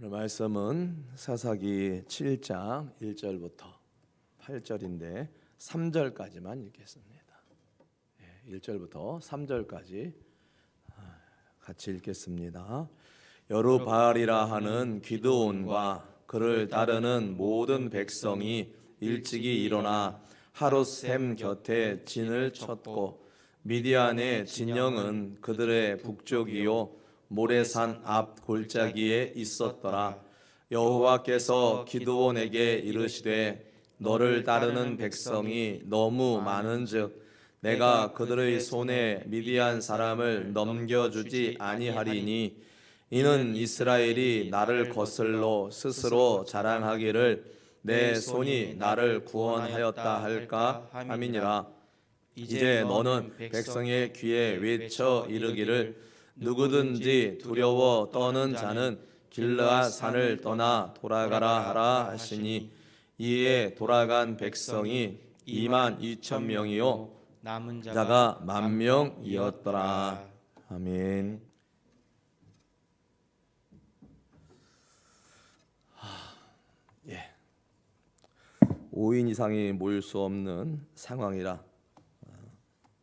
오늘 말씀은 사사기 7장 1절부터 8절인데 3절까지만 읽겠습니다. 1절부터 3절까지 같이 읽겠습니다. 여루바알이라 하는 기드온과 그를 따르는 모든 백성이 일찍이 일어나 하롯샘 곁에 진을 쳤고 미디안의 진영은 그들의 북쪽이요 모레산 앞 골짜기에 있었더라. 여호와께서 기드온에게 이르시되 너를 따르는 백성이 너무 많은즉 내가 그들의 손에 미디안 사람을 넘겨주지 아니하리니 이는 이스라엘이 나를 거슬러 스스로 자랑하기를 내 손이 나를 구원하였다 할까 함이니라. 이제 너는 백성의 귀에 외쳐 이르기를 누구든지 두려워 떠는 자는 길르앗 산을 떠나 돌아가라 하라 하시니 이에 돌아간 백성이 22,000명이요 남은 자가 10,000명이었더라. 아멘. 5인 이상이 모일 수 없는 상황이라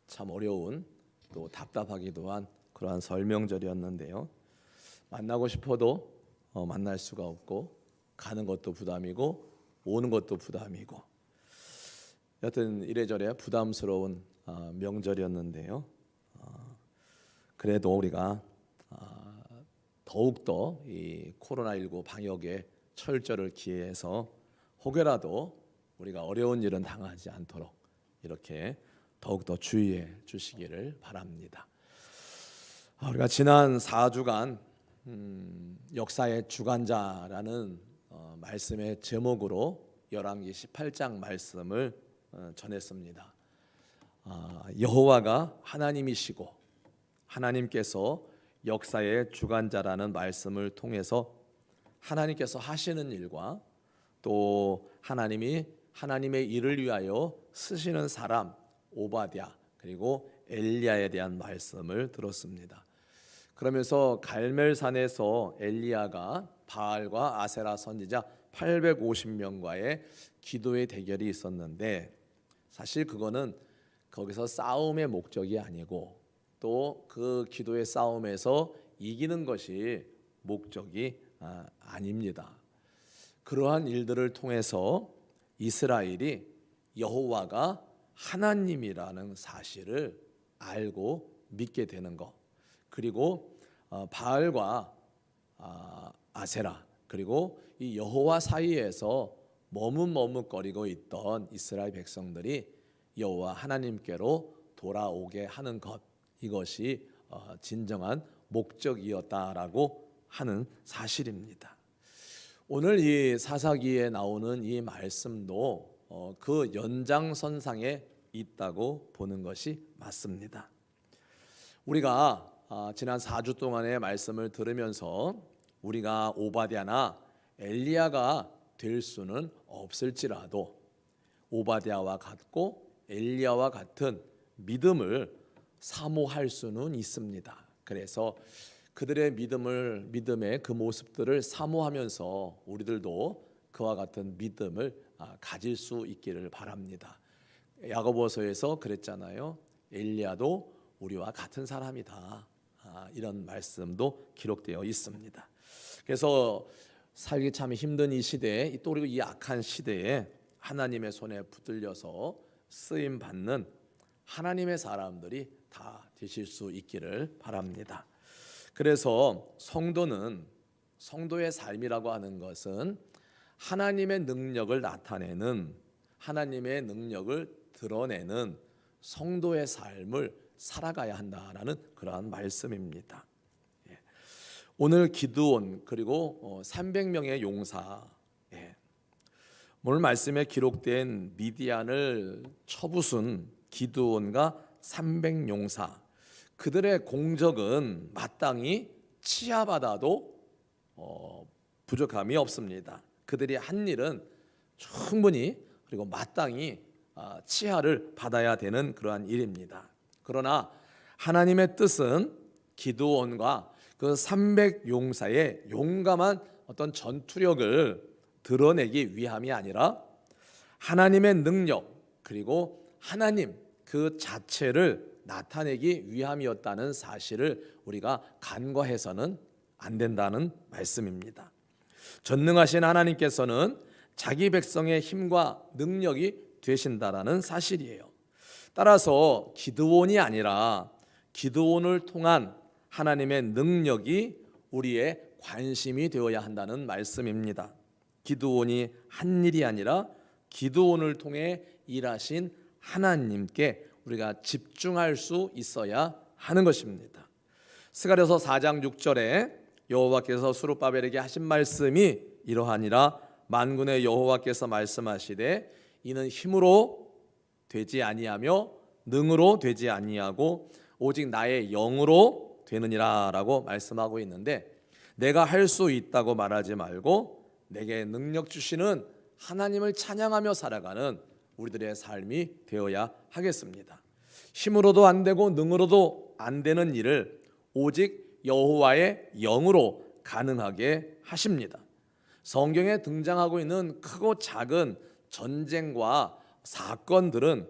참 어려운 또 답답하기도 한 그러한 설명절이었는데요. 만나고 싶어도 만날 수가 없고 가는 것도 부담이고 오는 것도 부담이고 여튼 이래저래 부담스러운 명절이었는데요. 그래도 우리가 더욱더 이 코로나19 방역에 철저를 기해서 혹여라도 우리가 어려운 일은 당하지 않도록 이렇게 더욱더 주의해 주시기를 바랍니다. 우리가 지난 4주간 역사의 주관자라는 말씀의 제목으로 열왕기 18장 말씀을 전했습니다. 여호와가 하나님이시고 하나님께서 역사의 주관자라는 말씀을 통해서 하나님께서 하시는 일과 또 하나님의 일을 위하여 쓰시는 사람 오바댜 그리고 엘리야에 대한 말씀을 들었습니다. 그러면서 갈멜산에서 엘리야가 바알과 아세라 선지자 850명과의 기도의 대결이 있었는데 사실 그거는 거기서 싸움의 목적이 아니고 또 그 기도의 싸움에서 이기는 것이 목적이 아닙니다. 그러한 일들을 통해서 이스라엘이 여호와가 하나님이라는 사실을 알고 믿게 되는 것, 그리고 바알과 아세라 그리고 이 여호와 사이에서 머뭇머뭇거리고 있던 이스라엘 백성들이 여호와 하나님께로 돌아오게 하는 것, 이것이 진정한 목적이었다라고 하는 사실입니다. 오늘 이 사사기에 나오는 이 말씀도 그 연장선상에 있다고 보는 것이 맞습니다. 우리가 지난 4주 동안의 말씀을 들으면서 우리가 오바댜나 엘리야가 될 수는 없을지라도 오바댜와 같고 엘리야와 같은 믿음을 사모할 수는 있습니다. 그래서 그들의 믿음의 그 모습들을 사모하면서 우리들도 그와 같은 믿음을 가질 수 있기를 바랍니다. 야고보서에서 그랬잖아요. 엘리야도 우리와 같은 사람이다. 이런 말씀도 기록되어 있습니다. 그래서 살기 참 힘든 이 시대에 또 그리고 이 악한 시대에 하나님의 손에 붙들려서 쓰임 받는 하나님의 사람들이 다 되실 수 있기를 바랍니다. 그래서 성도의 삶이라고 하는 것은 하나님의 능력을 나타내는, 하나님의 능력을 드러내는 성도의 삶을 살아가야 한다라는 그러한 말씀입니다. 오늘 기드온 그리고 300명의 용사, 오늘 말씀에 기록된 미디안을 쳐부순 기드온과 300용사, 그들의 공적은 마땅히 치하받아도 부족함이 없습니다. 그들이 한 일은 충분히 그리고 마땅히 치하를 받아야 되는 그러한 일입니다. 그러나 하나님의 뜻은 기드온과 그 300용사의 용감한 어떤 전투력을 드러내기 위함이 아니라 하나님의 능력 그리고 하나님 그 자체를 나타내기 위함이었다는 사실을 우리가 간과해서는 안 된다는 말씀입니다. 전능하신 하나님께서는 자기 백성의 힘과 능력이 되신다라는 사실이에요. 따라서 기드온이 아니라 기드온을 통한 하나님의 능력이 우리의 관심이 되어야 한다는 말씀입니다. 기드온이 한 일이 아니라 기드온을 통해 일하신 하나님께 우리가 집중할 수 있어야 하는 것입니다. 스가랴서 4장 6절에 여호와께서 스룹바벨에게 하신 말씀이 이러하니라. 만군의 여호와께서 말씀하시되 이는 힘으로 되지 아니하며 능으로 되지 아니하고 오직 나의 영으로 되느니라 라고 말씀하고 있는데, 내가 할 수 있다고 말하지 말고 내게 능력 주시는 하나님을 찬양하며 살아가는 우리들의 삶이 되어야 하겠습니다. 힘으로도 안 되고 능으로도 안 되는 일을 오직 여호와의 영으로 가능하게 하십니다. 성경에 등장하고 있는 크고 작은 전쟁과 사건들은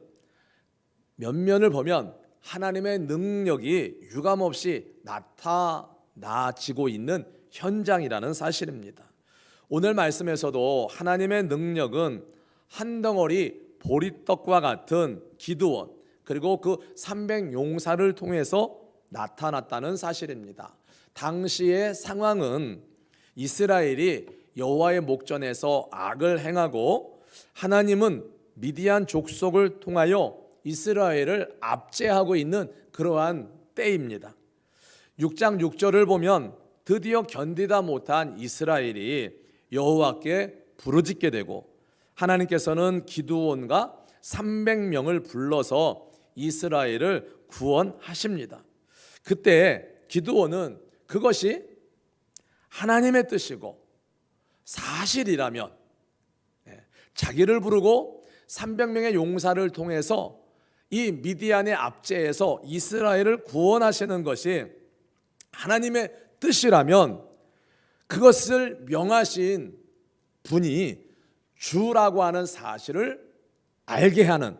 면면을 보면 하나님의 능력이 유감없이 나타나지고 있는 현장이라는 사실입니다. 오늘 말씀에서도 하나님의 능력은 한 덩어리 보리떡과 같은 기드온 그리고 그 300용사를 통해서 나타났다는 사실입니다. 당시의 상황은 이스라엘이 여호와의 목전에서 악을 행하고 하나님은 미디안 족속을 통하여 이스라엘을 압제하고 있는 그러한 때입니다. 6장 6절을 보면 드디어 견디다 못한 이스라엘이 여호와께 부르짖게 되고 하나님께서는 기드온과 300명을 불러서 이스라엘을 구원하십니다. 그때 기드온은 그것이 하나님의 뜻이고 사실이라면 자기를 부르고 300명의 용사를 통해서 이 미디안의 압제에서 이스라엘을 구원하시는 것이 하나님의 뜻이라면 그것을 명하신 분이 주라고 하는 사실을 알게 하는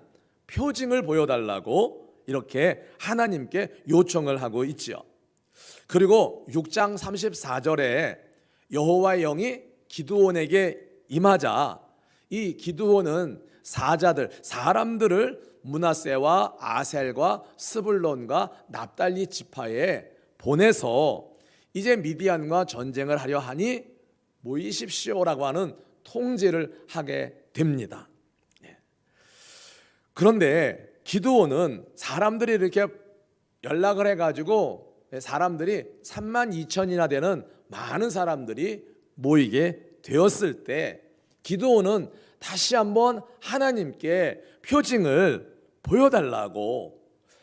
표징을 보여달라고 이렇게 하나님께 요청을 하고 있지요. 그리고 6장 34절에 여호와의 영이 기드온에게 임하자 이 기드온은 사자들, 사람들을 므낫세와 아셀과 스불론과 납달리 지파에 보내서 이제 미디안과 전쟁을 하려 하니 모이십시오라고 하는 통제를 하게 됩니다. 그런데 기드온은 사람들이 이렇게 연락을 해가지고 사람들이 32,000이나 되는 많은 사람들이 모이게 되었을 때 기드온은 다시 한번 하나님께 표징을 보여달라고,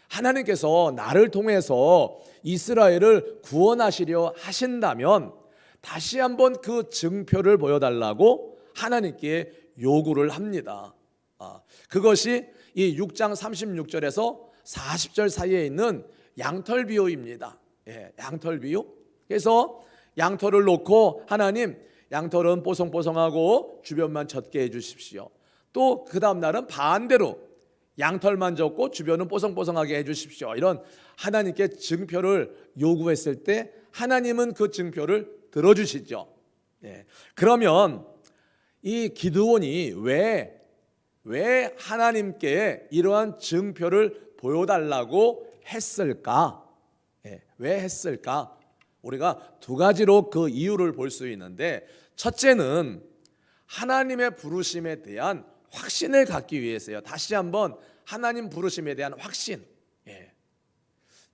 하나님께서 나를 통해서 이스라엘을 구원하시려 하신다면 다시 한번 그 증표를 보여달라고 하나님께 요구를 합니다. 그것이 이 6장 36절에서 40절 사이에 있는 양털 비유입니다. 양털 비유. 그래서 양털을 놓고 하나님, 양털은 뽀송뽀송하고 주변만 젖게 해주십시오. 또 그 다음 날은 반대로 양털만 젖고 주변은 뽀송뽀송하게 해주십시오. 이런 하나님께 증표를 요구했을 때 하나님은 그 증표를 들어주시죠. 그러면 이 기드온이 왜 하나님께 이러한 증표를 보여달라고 했을까? 왜 했을까? 우리가 두 가지로 그 이유를 볼 수 있는데, 첫째는 하나님의 부르심에 대한 확신을 갖기 위해서요. 다시 한번 하나님 부르심에 대한 확신.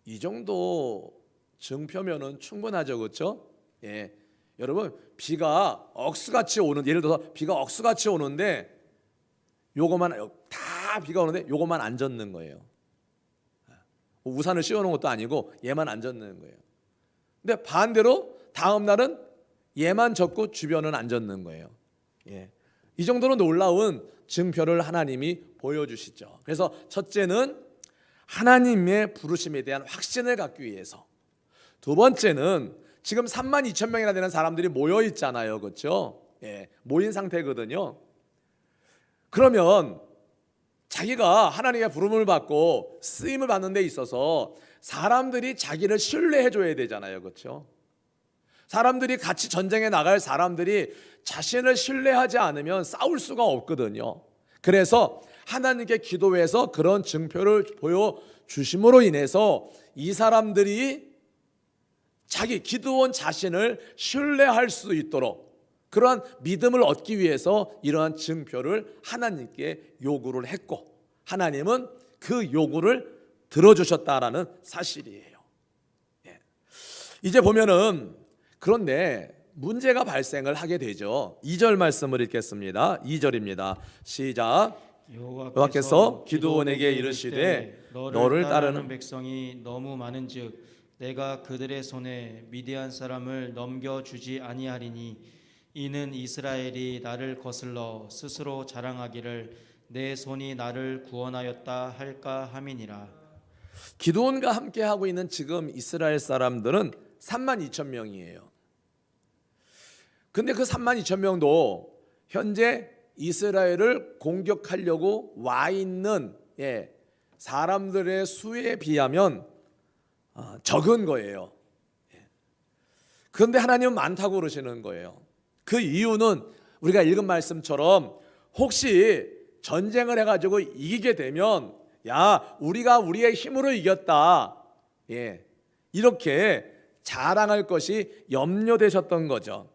이 정도 증표면은 충분하죠, 그렇죠? 여러분, 비가 억수같이 오는, 예를 들어서 비가 억수같이 오는데 요거만 다 비가 오는데 요거만 안 젖는 거예요. 우산을 씌워놓은 것도 아니고 얘만 안 젖는 거예요. 근데 반대로 다음 날은 얘만 젖고 주변은 안 젖는 거예요. 이 정도로 놀라운 증표를 하나님이 보여주시죠. 그래서 첫째는 하나님의 부르심에 대한 확신을 갖기 위해서, 두 번째는 지금 3만 2천 명이나 되는 사람들이 모여 있잖아요. 그렇죠? 예, 모인 상태거든요. 그러면 자기가 하나님의 부름을 받고 쓰임을 받는 데 있어서 사람들이 자기를 신뢰해 줘야 되잖아요. 그렇죠? 사람들이 같이 전쟁에 나갈 사람들이 자신을 신뢰하지 않으면 싸울 수가 없거든요. 그래서 하나님께 기도해서 그런 증표를 보여주심으로 인해서 이 사람들이 자기 기드온 자신을 신뢰할 수 있도록 그러한 믿음을 얻기 위해서 이러한 증표를 하나님께 요구를 했고, 하나님은 그 요구를 들어주셨다라는 사실이에요. 이제 보면은 그런데 문제가 발생을 하게 되죠. 2절 말씀을 읽겠습니다. 2절입니다. 시작. 여호와께서 기드온에게 이르시되 너를 따르는 백성이 너무 많은즉 내가 그들의 손에 미디안 사람을 넘겨주지 아니하리니 이는 이스라엘이 나를 거슬러 스스로 자랑하기를 내 손이 나를 구원하였다 할까 함이니라. 기드온과 함께 하고 있는 지금 이스라엘 사람들은 3만 2천 명이에요. 근데 그 3만 2천 명도 현재 이스라엘을 공격하려고 와 있는 사람들의 수에 비하면 적은 거예요. 그런데 하나님은 많다고 그러시는 거예요. 그 이유는 우리가 읽은 말씀처럼 혹시 전쟁을 해가지고 이기게 되면 야, 우리가 우리의 힘으로 이겼다, 이렇게 자랑할 것이 염려되셨던 거죠.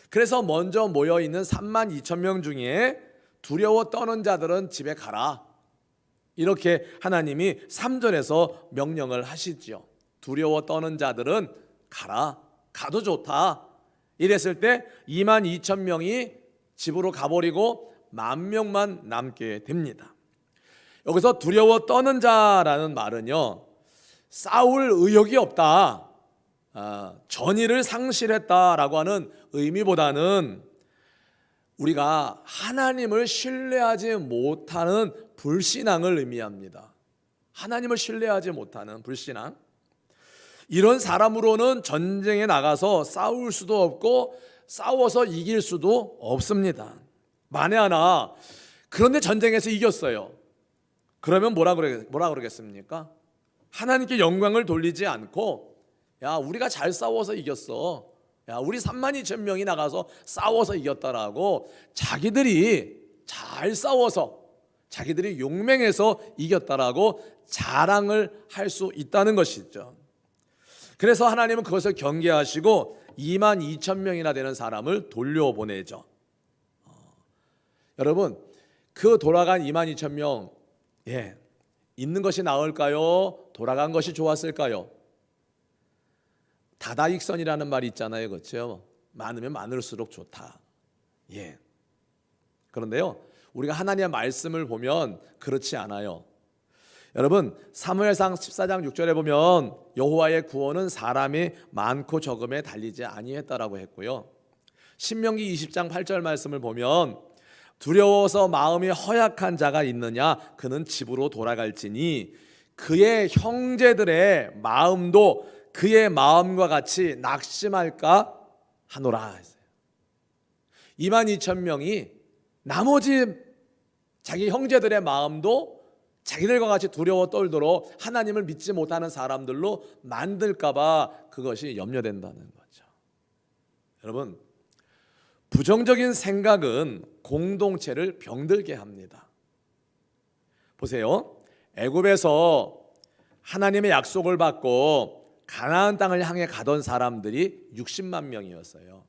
그래서 먼저 모여있는 3만 2천 명 중에 두려워 떠는 자들은 집에 가라, 이렇게 하나님이 3절에서 명령을 하시죠. 두려워 떠는 자들은 가라, 가도 좋다. 이랬을 때 2만 2천 명이 집으로 가버리고 10,000명만 남게 됩니다. 여기서 두려워 떠는 자라는 말은요, 싸울 의욕이 없다, 전의를 상실했다라고 하는 의미보다는 우리가 하나님을 신뢰하지 못하는 불신앙을 의미합니다. 하나님을 신뢰하지 못하는 불신앙. 이런 사람으로는 전쟁에 나가서 싸울 수도 없고 싸워서 이길 수도 없습니다. 만에 하나 그런데 전쟁에서 이겼어요. 그러면 뭐라 그러겠습니까? 하나님께 영광을 돌리지 않고 야, 우리가 잘 싸워서 이겼어, 야, 우리 3만 2천 명이 나가서 싸워서 이겼다라고 자기들이 잘 싸워서 자기들이 용맹해서 이겼다라고 자랑을 할 수 있다는 것이죠. 그래서 하나님은 그것을 경계하시고 2만 2천 명이나 되는 사람을 돌려보내죠. 여러분, 그 돌아간 2만 2천 명, 있는 것이 나을까요? 돌아간 것이 좋았을까요? 다다익선이라는 말이 있잖아요. 그렇죠? 많으면 많을수록 좋다. 그런데요, 우리가 하나님의 말씀을 보면 그렇지 않아요. 여러분, 사무엘상 14장 6절에 보면 여호와의 구원은 사람이 많고 적음에 달리지 아니했다라고 했고요. 신명기 20장 8절 말씀을 보면 두려워서 마음이 허약한 자가 있느냐, 그는 집으로 돌아갈지니 그의 형제들의 마음도 그의 마음과 같이 낙심할까 하노라. 2만 2천 명이 나머지 자기 형제들의 마음도 자기들과 같이 두려워 떨도록 하나님을 믿지 못하는 사람들로 만들까 봐 그것이 염려된다는 거죠. 여러분, 부정적인 생각은 공동체를 병들게 합니다. 보세요. 애굽에서 하나님의 약속을 받고 가나안 땅을 향해 가던 사람들이 60만 명이었어요.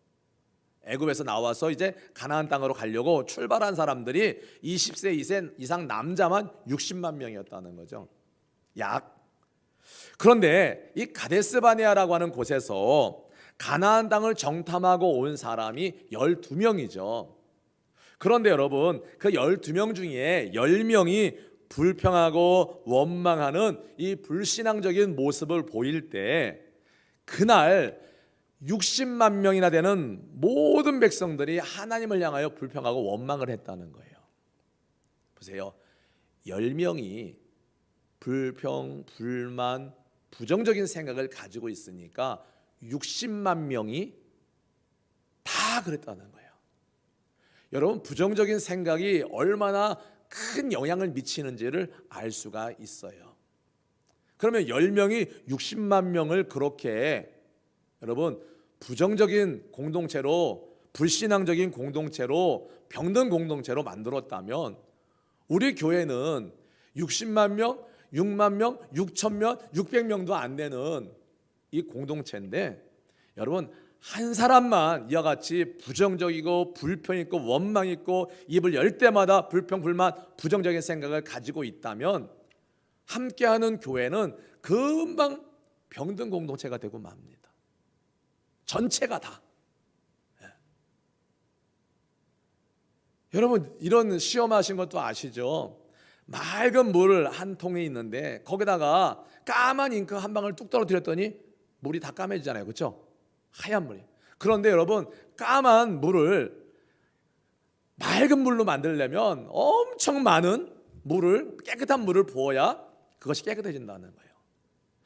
애굽에서 나와서 이제 가나안 땅으로 가려고 출발한 사람들이 20세 이상 남자만 60만 명이었다는 거죠. 그런데 이 가데스바네아라고 하는 곳에서 가나안 땅을 정탐하고 온 사람이 12명이죠. 그런데 여러분, 그 12명 중에 10명이 불평하고 원망하는 이 불신앙적인 모습을 보일 때 그날 60만 명이나 되는 모든 백성들이 하나님을 향하여 불평하고 원망을 했다는 거예요. 보세요. 10명이 불평, 불만, 부정적인 생각을 가지고 있으니까 60만 명이 다 그랬다는 거예요. 여러분, 부정적인 생각이 얼마나 큰 영향을 미치는지를 알 수가 있어요. 그러면 10명이 60만 명을 그렇게 여러분 부정적인 공동체로, 불신앙적인 공동체로, 병든 공동체로 만들었다면 우리 교회는 60만 명, 6만 명, 6천 명, 600명도 안 되는 이 공동체인데, 여러분 한 사람만 이와 같이 부정적이고 불평 있고 원망 있고 입을 열 때마다 불평 불만 부정적인 생각을 가지고 있다면 함께하는 교회는 금방 병든 공동체가 되고 맙니다. 전체가 다. 여러분, 이런 시험하신 것도 아시죠? 맑은 물 한 통에 있는데 거기다가 까만 잉크 한 방울 뚝 떨어뜨렸더니 물이 다 까매지잖아요, 그렇죠? 하얀 물이. 그런데 여러분, 까만 물을 맑은 물로 만들려면 엄청 많은 물을, 깨끗한 물을 부어야 그것이 깨끗해진다는 거예요.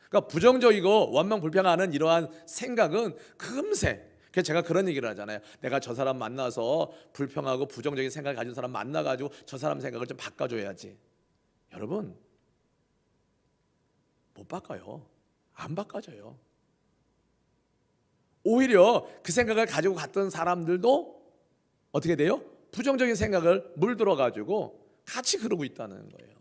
그러니까 부정적이고 원망 불평하는 이러한 생각은 금세, 그래서 제가 그런 얘기를 하잖아요. 내가 저 사람 만나서 불평하고 부정적인 생각을 가진 사람 만나가지고 저 사람 생각을 좀 바꿔줘야지. 여러분, 못 바꿔요. 안 바꿔져요. 오히려 그 생각을 가지고 갔던 사람들도 어떻게 돼요? 부정적인 생각을 물들어가지고 같이 그러고 있다는 거예요.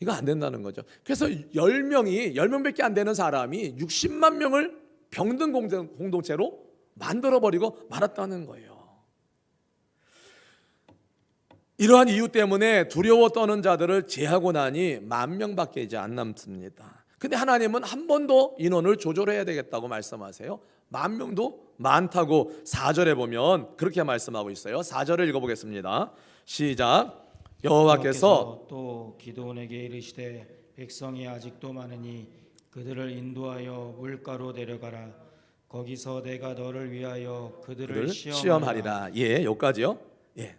이거 안 된다는 거죠. 그래서 10명밖에 안 되는 사람이 60만 명을 병든 공동체로 만들어버리고 말았다는 거예요. 이러한 이유 때문에 두려워 떠는 자들을 제하고 나니 10,000명밖에 이제 안 남습니다. 근데 하나님은 한 번 더 인원을 조절해야 되겠다고 말씀하세요. 10,000명도 많다고 4절에 보면 그렇게 말씀하고 있어요. 4절을 읽어보겠습니다. 시작. 여호와께서 또 기드온에게 이르시되 백성이 아직도 많으니 그들을 인도하여 물가로 데려가라. 거기서 내가 너를 위하여 그들을 시험하리라. 예, 여기까지요. 예.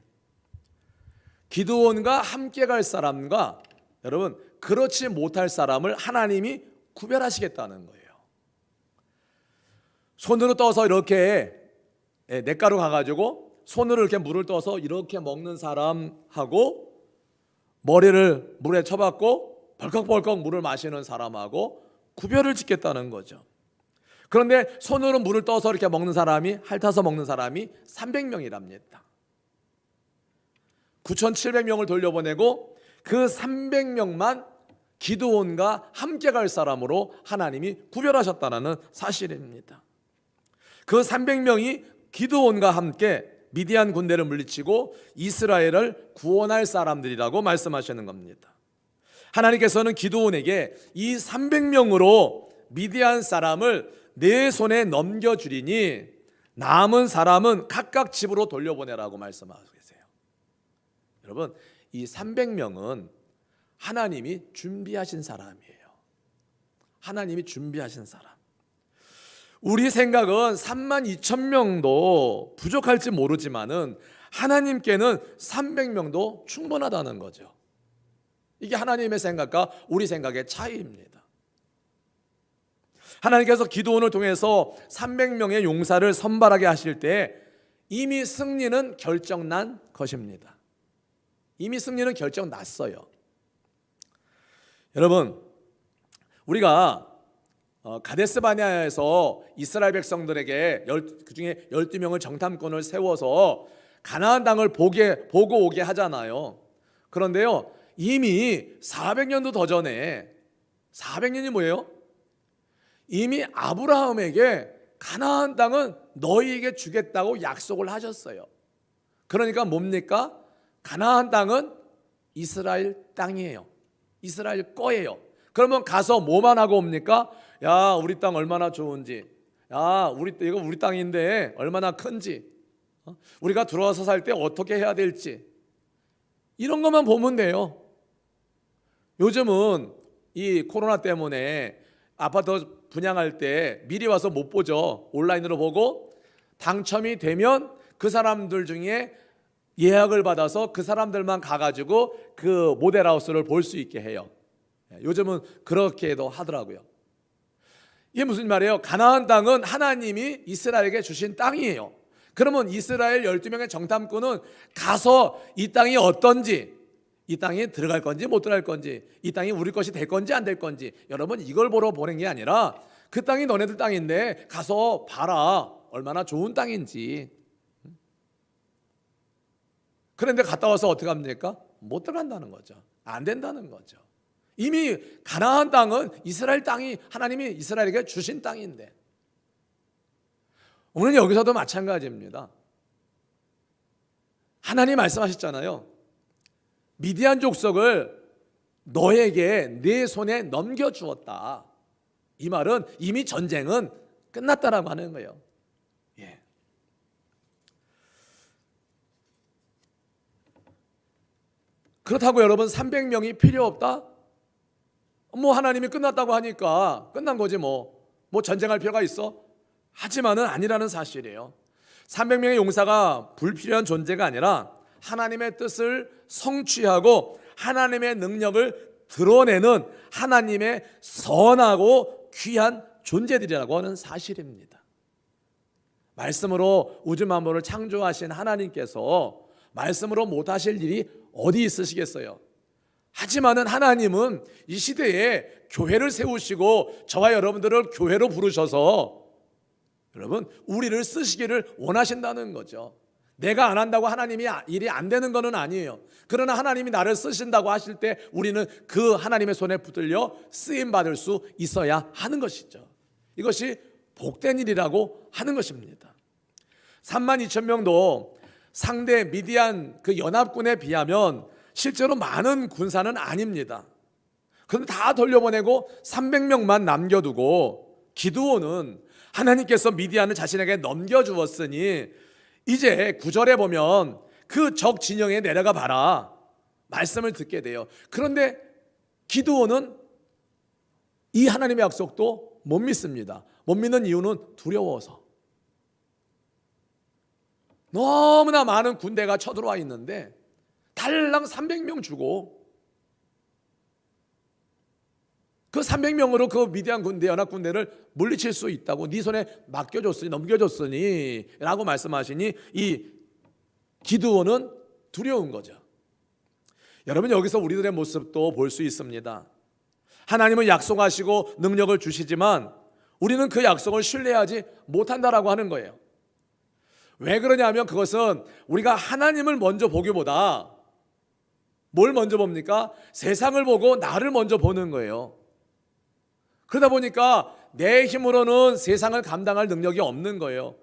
기드온과 함께 갈 사람과 여러분 그렇지 못할 사람을 하나님이 구별하시겠다는 거예요. 손으로 떠서 이렇게 냇가로 가가지고 손으로 이렇게 물을 떠서 이렇게 먹는 사람하고, 머리를 물에 쳐박고 벌컥벌컥 물을 마시는 사람하고 구별을 짓겠다는 거죠. 그런데 손으로 물을 떠서 이렇게 먹는 사람이, 핥아서 먹는 사람이 300명이랍니다. 9,700명을 돌려보내고 그 300명만 기드온과 함께 갈 사람으로 하나님이 구별하셨다는 사실입니다. 그 300명이 기드온과 함께 미디안 군대를 물리치고 이스라엘을 구원할 사람들이라고 말씀하시는 겁니다. 하나님께서는 기드온에게 이 300명으로 미디안 사람을 내 손에 넘겨주리니 남은 사람은 각각 집으로 돌려보내라고 말씀하고 계세요. 여러분, 이 300명은 하나님이 준비하신 사람이에요. 하나님이 준비하신 사람. 우리 생각은 32,000명도 부족할지 모르지만은 하나님께는 300명도 충분하다는 거죠. 이게 하나님의 생각과 우리 생각의 차이입니다. 하나님께서 기드온을 통해서 300명의 용사를 선발하게 하실 때 이미 승리는 결정난 것입니다. 이미 승리는 결정났어요. 여러분, 우리가 가데스 바네아에서 이스라엘 백성들에게 그중에 12명을 정탐꾼을 세워서 가나안 땅을 보고 오게 하잖아요. 그런데요, 이미 400년도 더 전에, 400년이 뭐예요? 이미 아브라함에게 가나안 땅은 너희에게 주겠다고 약속을 하셨어요. 그러니까 뭡니까? 가나안 땅은 이스라엘 땅이에요. 이스라엘 거예요. 그러면 가서 뭐만 하고 옵니까? 야, 우리 땅 얼마나 좋은지, 야, 이거 우리 땅인데 얼마나 큰지, 우리가 들어와서 살 때 어떻게 해야 될지, 이런 것만 보면 돼요. 요즘은 이 코로나 때문에 아파트 분양할 때 미리 와서 못 보죠. 온라인으로 보고 당첨이 되면 그 사람들 중에 예약을 받아서 그 사람들만 가가지고 그 모델하우스를 볼 수 있게 해요. 요즘은 그렇게도 하더라고요. 이게 무슨 말이에요? 가나안 땅은 하나님이 이스라엘에게 주신 땅이에요. 그러면 이스라엘 12명의 정탐꾼은 가서 이 땅이 어떤지, 이 땅에 들어갈 건지 못 들어갈 건지, 이 땅이 우리 것이 될 건지 안 될 건지, 여러분 이걸 보러 보낸 게 아니라 그 땅이 너네들 땅인데 가서 봐라, 얼마나 좋은 땅인지. 그런데 갔다 와서 어떻게 합니까? 못 들어간다는 거죠. 안 된다는 거죠. 이미 가나안 땅은 이스라엘 땅이 하나님이 이스라엘에게 주신 땅인데, 오늘 여기서도 마찬가지입니다. 하나님 말씀하셨잖아요. 미디안 족속을 너에게 내 손에 넘겨주었다. 이 말은 이미 전쟁은 끝났다라고 하는 거예요. 예. 그렇다고 여러분 300명이 필요 없다? 뭐 하나님이 끝났다고 하니까 끝난 거지 뭐 전쟁할 필요가 있어? 하지만은 아니라는 사실이에요. 300명의 용사가 불필요한 존재가 아니라 하나님의 뜻을 성취하고 하나님의 능력을 드러내는 하나님의 선하고 귀한 존재들이라고 하는 사실입니다. 말씀으로 우주 만물을 창조하신 하나님께서 말씀으로 못하실 일이 어디 있으시겠어요? 하지만은 하나님은 이 시대에 교회를 세우시고 저와 여러분들을 교회로 부르셔서 여러분 우리를 쓰시기를 원하신다는 거죠. 내가 안 한다고 하나님이 일이 안 되는 것은 아니에요. 그러나 하나님이 나를 쓰신다고 하실 때 우리는 그 하나님의 손에 붙들려 쓰임받을 수 있어야 하는 것이죠. 이것이 복된 일이라고 하는 것입니다. 32,000명도 상대 미디안 그 연합군에 비하면 실제로 많은 군사는 아닙니다. 그런데 다 돌려보내고 300명만 남겨두고 기드온은 하나님께서 미디안을 자신에게 넘겨주었으니 이제 9절에 보면 그 적 진영에 내려가 봐라 말씀을 듣게 돼요. 그런데 기드온은 이 하나님의 약속도 못 믿습니다. 못 믿는 이유는 두려워서. 너무나 많은 군대가 쳐들어와 있는데 달랑 300명 주고 그 300명으로 그 미디안 군대, 연합군대를 물리칠 수 있다고 네 손에 맡겨줬으니 넘겨줬으니 라고 말씀하시니 이 기드온은 두려운 거죠. 여러분 여기서 우리들의 모습도 볼 수 있습니다. 하나님은 약속하시고 능력을 주시지만 우리는 그 약속을 신뢰하지 못한다라고 하는 거예요. 왜 그러냐면 그것은 우리가 하나님을 먼저 보기보다 뭘 먼저 봅니까? 세상을 보고 나를 먼저 보는 거예요. 그러다 보니까 내 힘으로는 세상을 감당할 능력이 없는 거예요.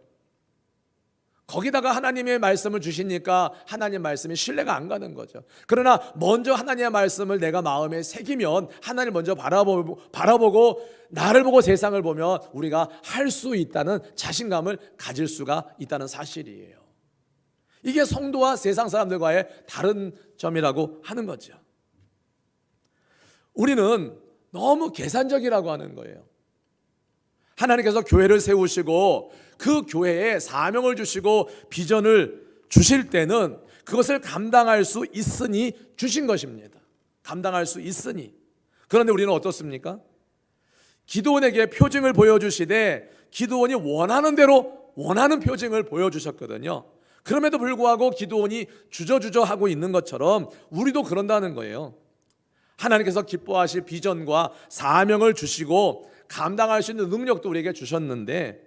거기다가 하나님의 말씀을 주시니까 하나님 말씀이 신뢰가 안 가는 거죠. 그러나 먼저 하나님의 말씀을 내가 마음에 새기면 하나님을 먼저 바라보고 나를 보고 세상을 보면 우리가 할 수 있다는 자신감을 가질 수가 있다는 사실이에요. 이게 성도와 세상 사람들과의 다른 점이라고 하는 거죠. 우리는 너무 계산적이라고 하는 거예요. 하나님께서 교회를 세우시고 그 교회에 사명을 주시고 비전을 주실 때는 그것을 감당할 수 있으니 주신 것입니다. 감당할 수 있으니. 그런데 우리는 어떻습니까? 기드온에게 표징을 보여주시되 기드온이 원하는 대로 원하는 표징을 보여주셨거든요. 그럼에도 불구하고 기드온이 주저주저 하고 있는 것처럼 우리도 그런다는 거예요. 하나님께서 기뻐하실 비전과 사명을 주시고 감당할 수 있는 능력도 우리에게 주셨는데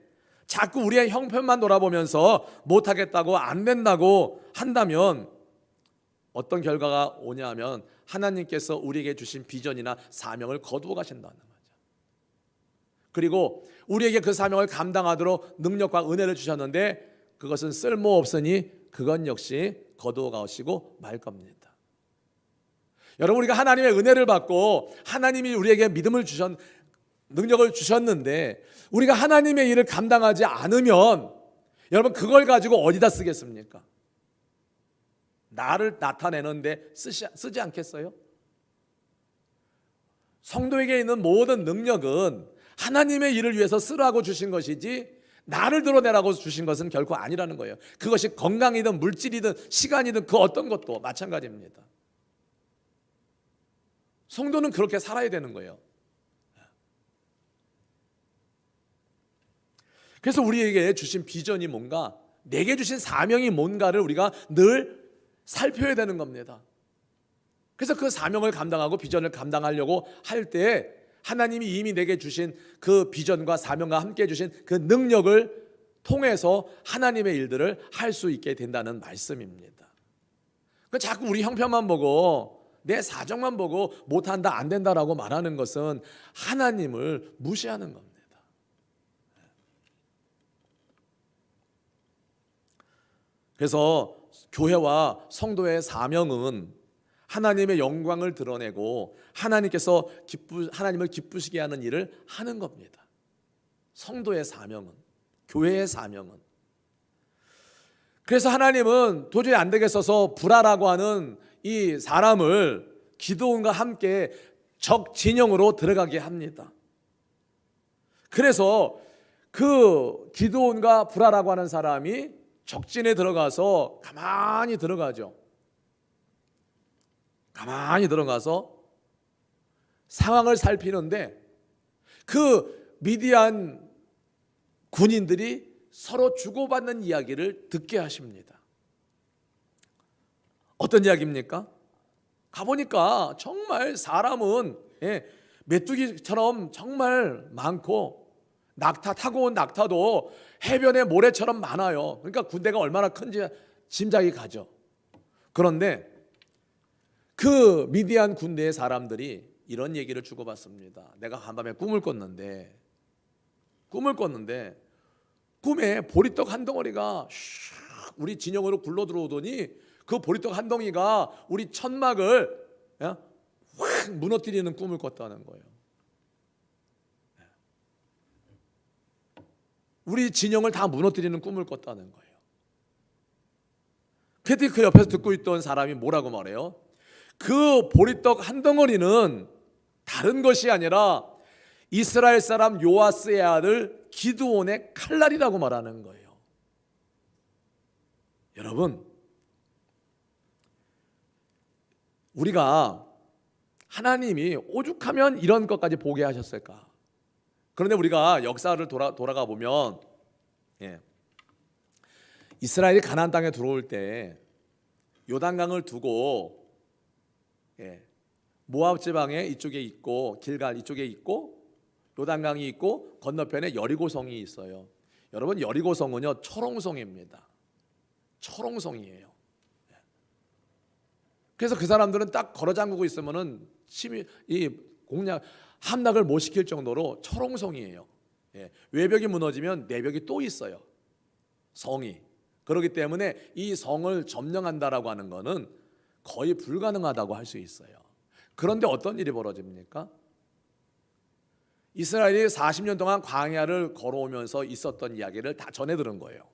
자꾸 우리의 형편만 돌아보면서 못하겠다고 안 된다고 한다면 어떤 결과가 오냐 하면 하나님께서 우리에게 주신 비전이나 사명을 거두어 가신다는 거죠. 그리고 우리에게 그 사명을 감당하도록 능력과 은혜를 주셨는데 그것은 쓸모없으니 그건 역시 거두어 가시고 말 겁니다. 여러분 우리가 하나님의 은혜를 받고 하나님이 우리에게 믿음을 능력을 주셨는데 우리가 하나님의 일을 감당하지 않으면 여러분 그걸 가지고 어디다 쓰겠습니까? 나를 나타내는데 쓰지 않겠어요? 성도에게 있는 모든 능력은 하나님의 일을 위해서 쓰라고 주신 것이지 나를 드러내라고 주신 것은 결코 아니라는 거예요. 그것이 건강이든 물질이든 시간이든 그 어떤 것도 마찬가지입니다. 성도는 그렇게 살아야 되는 거예요. 그래서 우리에게 주신 비전이 뭔가, 내게 주신 사명이 뭔가를 우리가 늘 살펴야 되는 겁니다. 그래서 그 사명을 감당하고 비전을 감당하려고 할 때 하나님이 이미 내게 주신 그 비전과 사명과 함께 주신 그 능력을 통해서 하나님의 일들을 할 수 있게 된다는 말씀입니다. 자꾸 우리 형편만 보고 내 사정만 보고 못한다, 안 된다라고 말하는 것은 하나님을 무시하는 겁니다. 그래서 교회와 성도의 사명은 하나님의 영광을 드러내고 하나님을 기쁘시게 하는 일을 하는 겁니다. 성도의 사명은, 교회의 사명은. 그래서 하나님은 도저히 안 되겠어서 불화라고 하는 이 사람을 기드온과 함께 적 진영으로 들어가게 합니다. 그래서 그 기드온과 불화라고 하는 사람이 적진에 들어가서 가만히 들어가죠. 가만히 들어가서 상황을 살피는데 그 미디안 군인들이 서로 주고받는 이야기를 듣게 하십니다. 어떤 이야기입니까? 가보니까 정말 사람은 메뚜기처럼 정말 많고, 낙타 타고 온 낙타도 해변의 모래처럼 많아요. 그러니까 군대가 얼마나 큰지 짐작이 가죠. 그런데 그 미디안 군대의 사람들이 이런 얘기를 주고받습니다. 내가 한밤에 꿈을 꿨는데 꿈에 보리떡 한 덩어리가 우리 진영으로 굴러 들어오더니 그 보리떡 한 덩이가 우리 천막을 확 무너뜨리는 꿈을 꿨다는 거예요. 우리 진영을 다 무너뜨리는 꿈을 꿨다는 거예요. 그때 그 옆에서 듣고 있던 사람이 뭐라고 말해요? 그 보리떡 한 덩어리는 다른 것이 아니라 이스라엘 사람 요아스의 아들 기드온의 칼날이라고 말하는 거예요. 여러분, 우리가 하나님이 오죽하면 이런 것까지 보게 하셨을까? 그런데 우리가 역사를 돌아가 보면 이스라엘이 가나안 땅에 들어올 때 요단강을 두고 모압 지방에 이쪽에 있고 길갈 이쪽에 있고 요단강이 있고 건너편에 여리고성이 있어요. 여러분, 여리고성은요 초롱성입니다. 초롱성이에요. 그래서 그 사람들은 딱 걸어 잠그고 있으면은 이 공략 함락을 못 시킬 정도로 초롱성이에요. 외벽이 무너지면 내벽이 또 있어요. 성이. 그렇기 때문에 이 성을 점령한다라고 하는 것은 거의 불가능하다고 할 수 있어요. 그런데 어떤 일이 벌어집니까? 이스라엘이 40년 동안 광야를 걸어오면서 있었던 이야기를 다 전해 들은 거예요.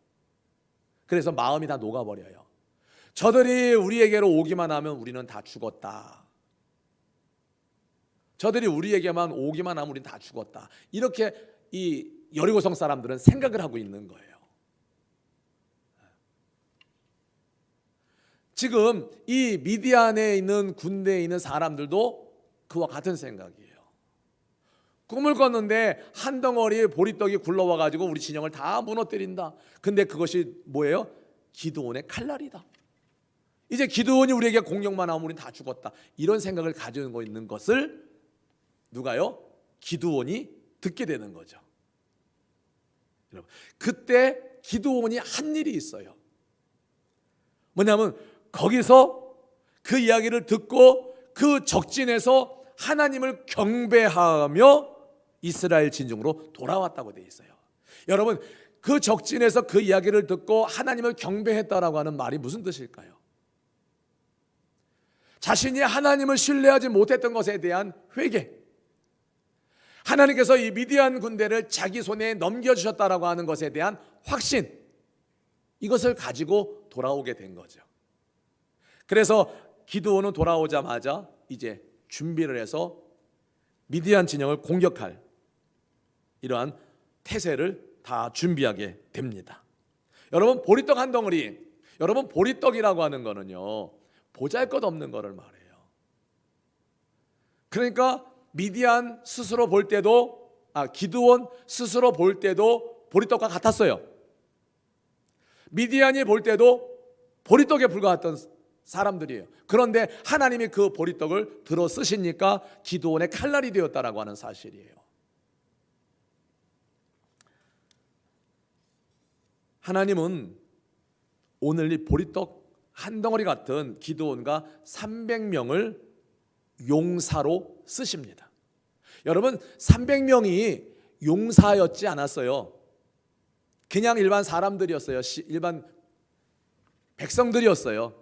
그래서 마음이 다 녹아버려요. 저들이 우리에게로 오기만 하면 우리는 다 죽었다. 저들이 우리에게만 오기만 하면 우리는 다 죽었다. 이렇게 이 여리고성 사람들은 생각을 하고 있는 거예요. 지금 이 미디안에 있는 군대에 있는 사람들도 그와 같은 생각이에요. 꿈을 꿨는데 한 덩어리 보리떡이 굴러와 가지고 우리 진영을 다 무너뜨린다. 근데 그것이 뭐예요? 기드온의 칼날이다. 이제 기드온이 우리에게 공격만 하면 우리는 다 죽었다. 이런 생각을 가지고 있는 것을 누가요? 기드온이 듣게 되는 거죠. 여러분, 그때 기드온이 한 일이 있어요. 뭐냐면 거기서 그 이야기를 듣고 그 적진에서 하나님을 경배하며 이스라엘 진영으로 돌아왔다고 되어 있어요. 여러분, 그 적진에서 그 이야기를 듣고 하나님을 경배했다라고 하는 말이 무슨 뜻일까요? 자신이 하나님을 신뢰하지 못했던 것에 대한 회개, 하나님께서 이 미디안 군대를 자기 손에 넘겨주셨다라고 하는 것에 대한 확신, 이것을 가지고 돌아오게 된 거죠. 그래서 기드온은 돌아오자마자 이제 준비를 해서 미디안 진영을 공격할 이러한 태세를 다 준비하게 됩니다. 여러분, 보리떡 한 덩어리, 여러분, 보리떡이라고 하는 거는요 보잘것없는 거를 말해요. 그러니까 미디안 스스로 볼 때도 기드온 스스로 볼 때도 보리떡과 같았어요. 미디안이 볼 때도 보리떡에 불과했던 사람들이에요. 그런데 하나님이 그 보리떡을 들어 쓰시니까 기드온의 칼날이 되었다라고 하는 사실이에요. 하나님은 오늘 이 보리떡 한 덩어리 같은 기드온과 300명을 용사로 쓰십니다. 여러분, 300명이 용사였지 않았어요. 그냥 일반 사람들이었어요. 일반 백성들이었어요.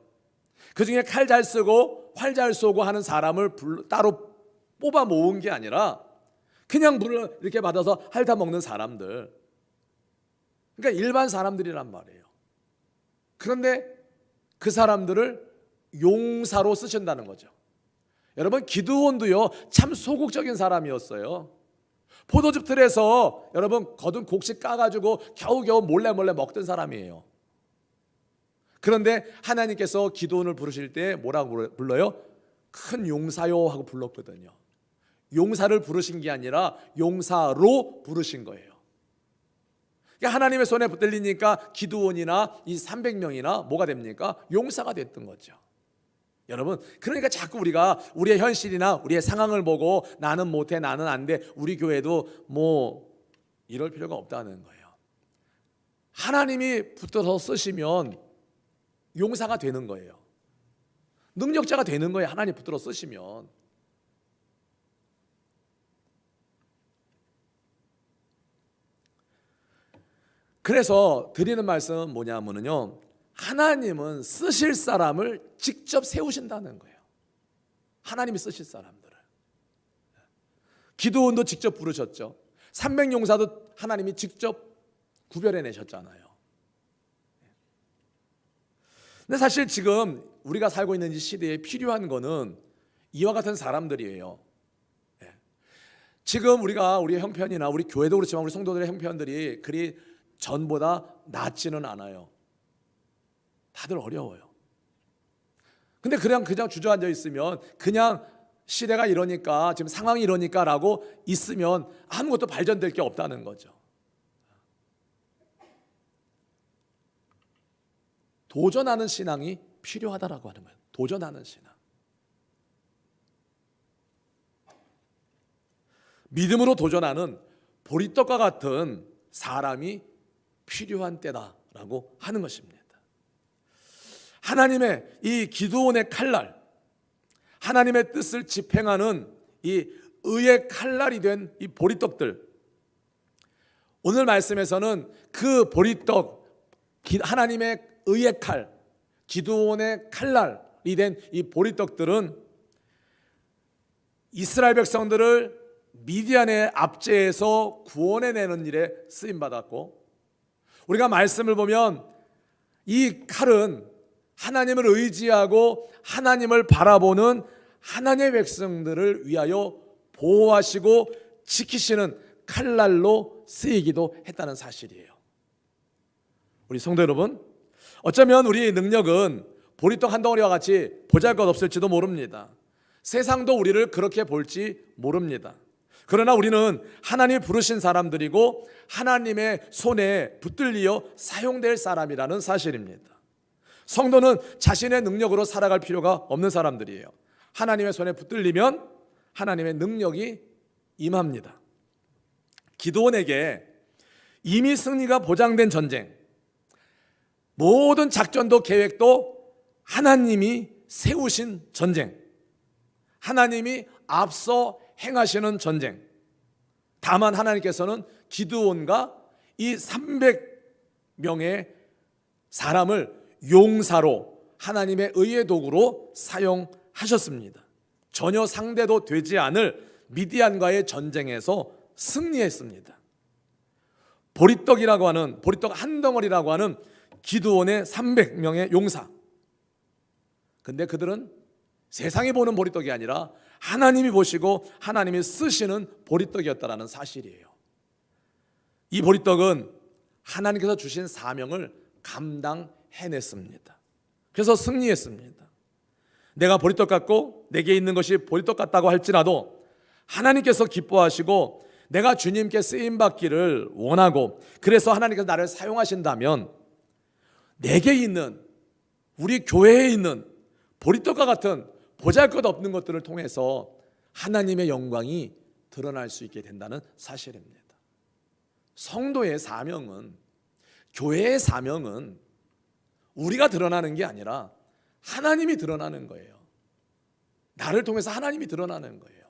그 중에 칼 잘 쓰고 활 잘 쏘고 하는 사람을 따로 뽑아 모은 게 아니라 그냥 물을 이렇게 받아서 핥아 먹는 사람들, 그러니까 일반 사람들이란 말이에요. 그런데 그 사람들을 용사로 쓰신다는 거죠. 여러분, 기드온도요 참 소극적인 사람이었어요. 포도즙 틀에서 여러분 거둔 곡식 까가지고 겨우겨우 몰래 먹던 사람이에요. 그런데 하나님께서 기드온을 부르실 때 뭐라고 불러요? 큰 용사요 하고 불렀거든요. 용사를 부르신 게 아니라 용사로 부르신 거예요. 그러니까 하나님의 손에 붙들리니까 기드온이나 이 300명이나 뭐가 됩니까? 용사가 됐던 거죠. 여러분, 그러니까 자꾸 우리가 우리의 현실이나 우리의 상황을 보고 나는 못해, 나는 안 돼, 우리 교회도 뭐 이럴 필요가 없다는 거예요. 하나님이 붙들어서 쓰시면 용사가 되는 거예요. 능력자가 되는 거예요. 하나님 붙들어 쓰시면. 그래서 드리는 말씀은 뭐냐면요, 하나님은 쓰실 사람을 직접 세우신다는 거예요. 하나님이 쓰실 사람들을. 기드온도 직접 부르셨죠. 300용사도 하나님이 직접 구별해내셨잖아요. 근데 사실 지금 우리가 살고 있는 이 시대에 필요한 거는 이와 같은 사람들이에요. 지금 우리의 형편이나 우리 교회도 그렇지만 우리 성도들의 형편들이 그리 전보다 낫지는 않아요. 다들 어려워요. 근데 그냥 주저앉아 있으면, 그냥 시대가 이러니까, 지금 상황이 이러니까 라고 있으면 아무것도 발전될 게 없다는 거죠. 도전하는 신앙이 필요하다라고 하는 거예요. 도전하는 신앙. 믿음으로 도전하는 보리떡과 같은 사람이 필요한 때다라고 하는 것입니다. 하나님의 이 기드온의 칼날, 하나님의 뜻을 집행하는 이 의의 칼날이 된 이 보리떡들, 오늘 말씀에서는 그 보리떡, 하나님의 의의 칼, 기드온의 칼날이 된 이 보리떡들은 이스라엘 백성들을 미디안의 압제에서 구원해내는 일에 쓰임받았고, 우리가 말씀을 보면 이 칼은 하나님을 의지하고 하나님을 바라보는 하나님의 백성들을 위하여 보호하시고 지키시는 칼날로 쓰이기도 했다는 사실이에요. 우리 성도 여러분, 어쩌면 우리의 능력은 보리떡 한 덩어리와 같이 보잘것없을지도 모릅니다. 세상도 우리를 그렇게 볼지 모릅니다. 그러나 우리는 하나님이 부르신 사람들이고 하나님의 손에 붙들려 사용될 사람이라는 사실입니다. 성도는 자신의 능력으로 살아갈 필요가 없는 사람들이에요. 하나님의 손에 붙들리면 하나님의 능력이 임합니다. 기드온에게 이미 승리가 보장된 전쟁, 모든 작전도 계획도 하나님이 세우신 전쟁, 하나님이 앞서 행하시는 전쟁. 다만 하나님께서는 기드온과 이 300명의 사람을 용사로 하나님의 의의 도구로 사용하셨습니다. 전혀 상대도 되지 않을 미디안과의 전쟁에서 승리했습니다. 보리떡 한 덩어리라고 하는 기드온의 300명의 용사. 근데 그들은 세상이 보는 보리떡이 아니라 하나님이 보시고 하나님이 쓰시는 보리떡이었다라는 사실이에요. 이 보리떡은 하나님께서 주신 사명을 감당해냈습니다. 그래서 승리했습니다. 내가 보리떡 같고 내게 있는 것이 보리떡 같다고 할지라도 하나님께서 기뻐하시고 내가 주님께 쓰임받기를 원하고 그래서 하나님께서 나를 사용하신다면 내게 있는, 우리 교회에 있는 보리떡과 같은 보잘것없는 것들을 통해서 하나님의 영광이 드러날 수 있게 된다는 사실입니다. 성도의 사명은, 교회의 사명은 우리가 드러나는 게 아니라 하나님이 드러나는 거예요. 나를 통해서 하나님이 드러나는 거예요.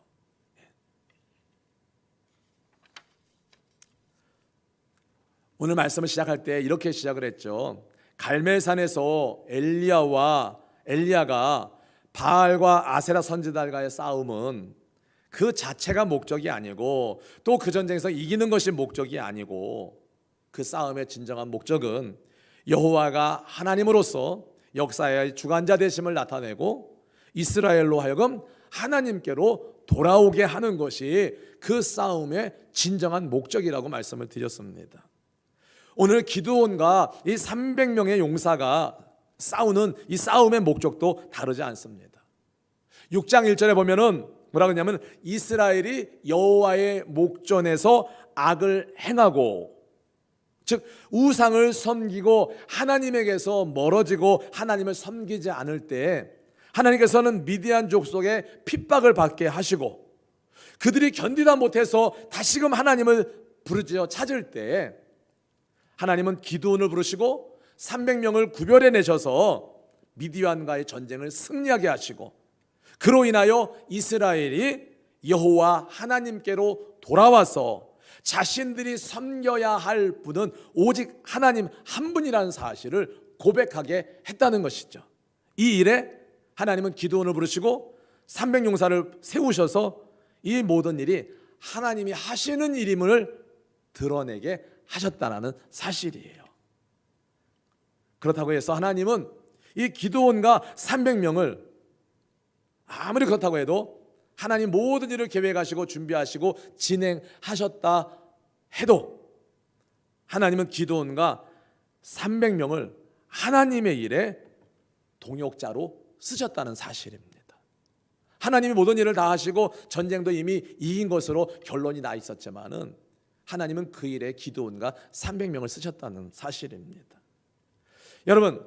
오늘 말씀을 시작할 때 이렇게 시작을 했죠. 갈멜산에서 엘리야가 바알과 아세라 선지자들과의 싸움은 그 자체가 목적이 아니고 또 그 전쟁에서 이기는 것이 목적이 아니고 그 싸움의 진정한 목적은 여호와가 하나님으로서 역사의 주관자 되심을 나타내고 이스라엘로 하여금 하나님께로 돌아오게 하는 것이 그 싸움의 진정한 목적이라고 말씀을 드렸습니다. 오늘 기드온과 이 300명의 용사가 싸우는 이 싸움의 목적도 다르지 않습니다. 6장 1절에 보면은 뭐라 그러냐면 이스라엘이 여호와의 목전에서 악을 행하고, 즉 우상을 섬기고 하나님에게서 멀어지고 하나님을 섬기지 않을 때 하나님께서는 미디안 족속의 핍박을 받게 하시고 그들이 견디다 못해서 다시금 하나님을 부르짖어 찾을 때 하나님은 기드온을 부르시고 300명을 구별해 내셔서 미디안과의 전쟁을 승리하게 하시고 그로 인하여 이스라엘이 여호와 하나님께로 돌아와서 자신들이 섬겨야 할 분은 오직 하나님 한 분이라는 사실을 고백하게 했다는 것이죠. 이 일에 하나님은 기드온을 부르시고 300용사를 세우셔서 이 모든 일이 하나님이 하시는 일임을 드러내게 하셨다는 사실이에요. 그렇다고 해서 하나님은 이 기드온과 300명을 아무리 그렇다고 해도 하나님 모든 일을 계획하시고 준비하시고 진행하셨다 해도 하나님은 기드온과 300명을 하나님의 일에 동역자로 쓰셨다는 사실입니다. 하나님이 모든 일을 다 하시고 전쟁도 이미 이긴 것으로 결론이 나 있었지만은 하나님은 그 일에 기드온과 300명을 쓰셨다는 사실입니다. 여러분,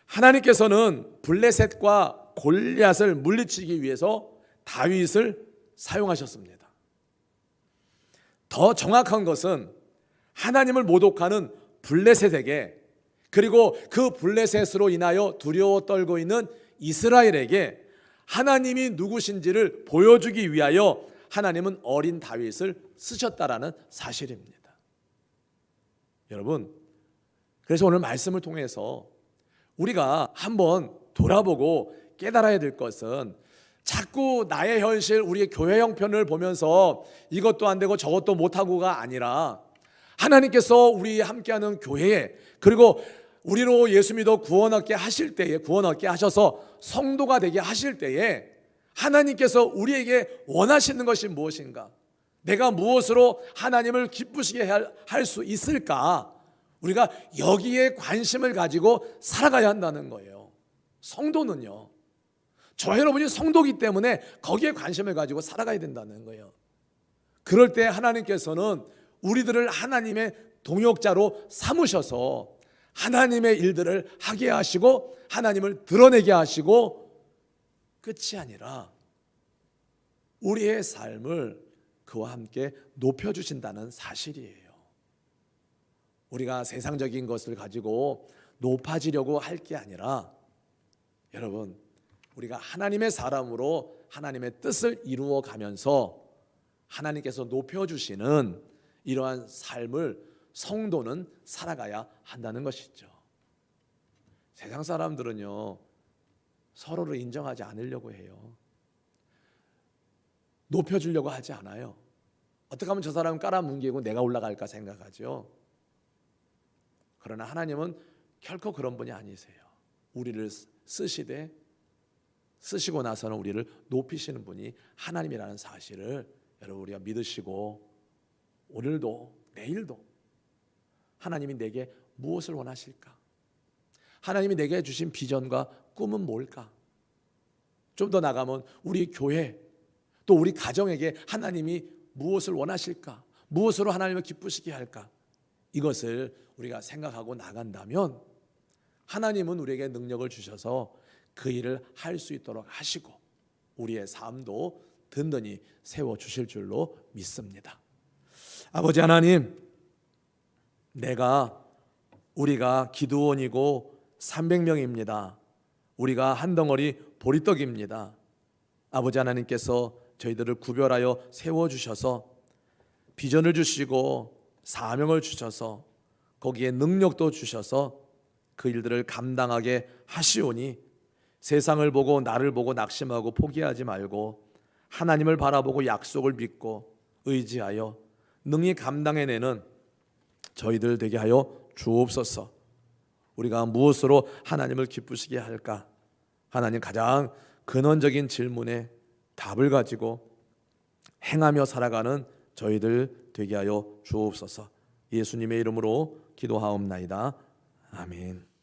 하나님께서는 블레셋과 골리앗을 물리치기 위해서 다윗을 사용하셨습니다. 더 정확한 것은 하나님을 모독하는 블레셋에게 그리고 그 블레셋으로 인하여 두려워 떨고 있는 이스라엘에게 하나님이 누구신지를 보여주기 위하여 하나님은 어린 다윗을 쓰셨다라는 사실입니다. 여러분, 그래서 오늘 말씀을 통해서 우리가 한번 돌아보고 깨달아야 될 것은 자꾸 나의 현실, 우리의 교회 형편을 보면서 이것도 안 되고 저것도 못하고가 아니라 하나님께서 우리 함께하는 교회에 그리고 우리로 예수 믿어 구원 얻게 하실 때에 구원 얻게 하셔서 성도가 되게 하실 때에 하나님께서 우리에게 원하시는 것이 무엇인가? 내가 무엇으로 하나님을 기쁘시게 할 수 있을까? 우리가 여기에 관심을 가지고 살아가야 한다는 거예요. 성도는요. 저 여러분이 성도이기 때문에 거기에 관심을 가지고 살아가야 된다는 거예요. 그럴 때 하나님께서는 우리들을 하나님의 동역자로 삼으셔서 하나님의 일들을 하게 하시고 하나님을 드러내게 하시고 끝이 아니라 우리의 삶을 그와 함께 높여주신다는 사실이에요. 우리가 세상적인 것을 가지고 높아지려고 할 게 아니라 여러분, 우리가 하나님의 사람으로 하나님의 뜻을 이루어 가면서 하나님께서 높여주시는 이러한 삶을 성도는 살아가야 한다는 것이죠. 세상 사람들은요, 서로를 인정하지 않으려고 해요. 높여주려고 하지 않아요. 어떻게 하면 저 사람은 깔아뭉개고 내가 올라갈까 생각하죠. 그러나 하나님은 결코 그런 분이 아니세요. 우리를 쓰시고 나서는 우리를 높이시는 분이 하나님이라는 사실을 여러분 우리가 믿으시고 오늘도 내일도 하나님이 내게 무엇을 원하실까? 하나님이 내게 주신 비전과 꿈은 뭘까? 좀 더 나가면 우리 교회 또 우리 가정에게 하나님이 무엇을 원하실까? 무엇으로 하나님을 기쁘시게 할까? 이것을 우리가 생각하고 나간다면 하나님은 우리에게 능력을 주셔서 그 일을 할 수 있도록 하시고 우리의 삶도 든든히 세워주실 줄로 믿습니다. 아버지 하나님, 우리가 기드온이고 300명입니다. 우리가 한 덩어리 보리떡입니다. 아버지 하나님께서 저희들을 구별하여 세워주셔서 비전을 주시고 사명을 주셔서 거기에 능력도 주셔서 그 일들을 감당하게 하시오니 세상을 보고 나를 보고 낙심하고 포기하지 말고 하나님을 바라보고 약속을 믿고 의지하여 능히 감당해내는 저희들 되게 하여 주옵소서. 우리가 무엇으로 하나님을 기쁘시게 할까? 하나님, 가장 근원적인 질문에 답을 가지고 행하며 살아가는 저희들 되게 하여 주옵소서. 예수님의 이름으로 기도하옵나이다. 아멘.